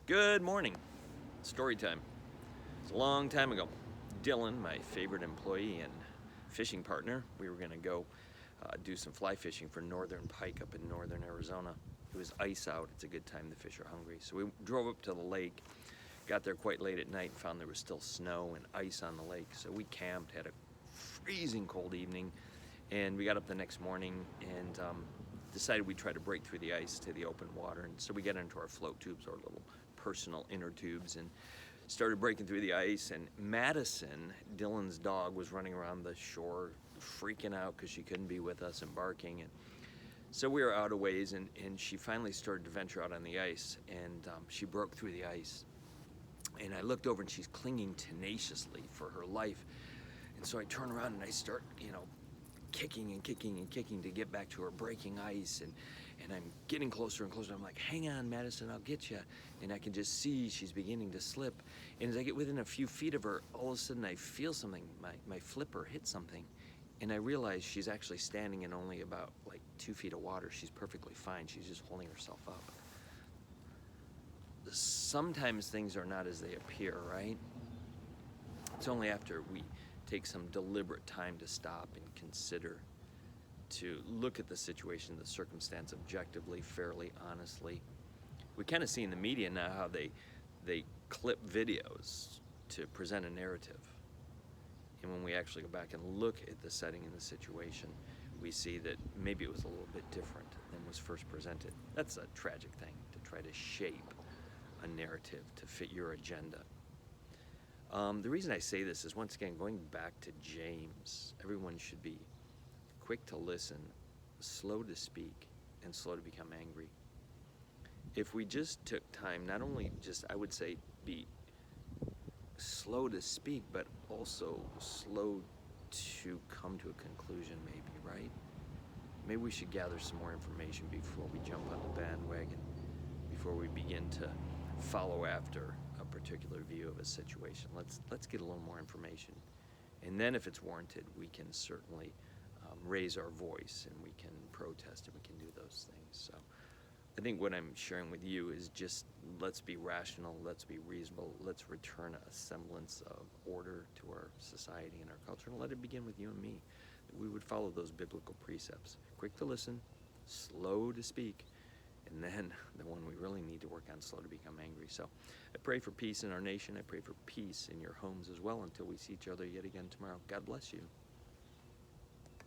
Good morning. Story time. It's a long time ago. Dylan, my favorite employee and fishing partner, we were going to go do some fly fishing for northern pike up in northern Arizona. It was ice out. It's a good time. The fish are hungry. So we drove up to the lake, got there quite late at night, and found there was still snow and ice on the lake. So we camped, had a freezing cold evening, and we got up the next morning and decided we'd try to break through the ice to the open water. And so we got into our float tubes, our little personal inner tubes, and started breaking through the ice. And Madison, Dylan's dog, was running around the shore freaking out because she couldn't be with us and barking. And so we were out a ways, and she finally started to venture out on the ice, and she broke through the ice. And I looked over and she's clinging tenaciously for her life. And so I turn around and I start, kicking and kicking and kicking to get back to her, breaking ice, and I'm getting closer and closer. I'm like, hang on, Madison, I'll get you. And I can just see she's beginning to slip. And as I get within a few feet of her, all of a sudden I feel something, my flipper hit something. And I realize she's actually standing in only about 2 feet of water. She's perfectly fine. She's just holding herself up. Sometimes things are not as they appear, right? It's only after we take some deliberate time to stop and consider, to look at the situation, the circumstance objectively, fairly, honestly. We kind of see in the media now how they clip videos to present a narrative. And when we actually go back and look at the setting and the situation, we see that maybe it was a little bit different than was first presented. That's a tragic thing, to try to shape a narrative to fit your agenda. The reason I say this is, once again, going back to James, everyone should be quick to listen, slow to speak, and slow to become angry. If we just took time, not only just, I would say, be slow to speak, but also slow to come to a conclusion, maybe, right? Maybe we should gather some more information before we jump on the bandwagon, before we begin to follow after a particular view of a situation. Let's get a little more information, and then if it's warranted, we can certainly raise our voice, and we can protest, and we can do those things. So I think what I'm sharing with you is just, let's be rational, let's be reasonable, let's return a semblance of order to our society and our culture, and let it begin with you and me, that we would follow those biblical precepts. Quick to listen, slow to speak, and then the one we really need to work on, slow to become angry. So I pray for peace in our nation. I pray for peace in your homes as well, until we see each other yet again tomorrow. God bless you.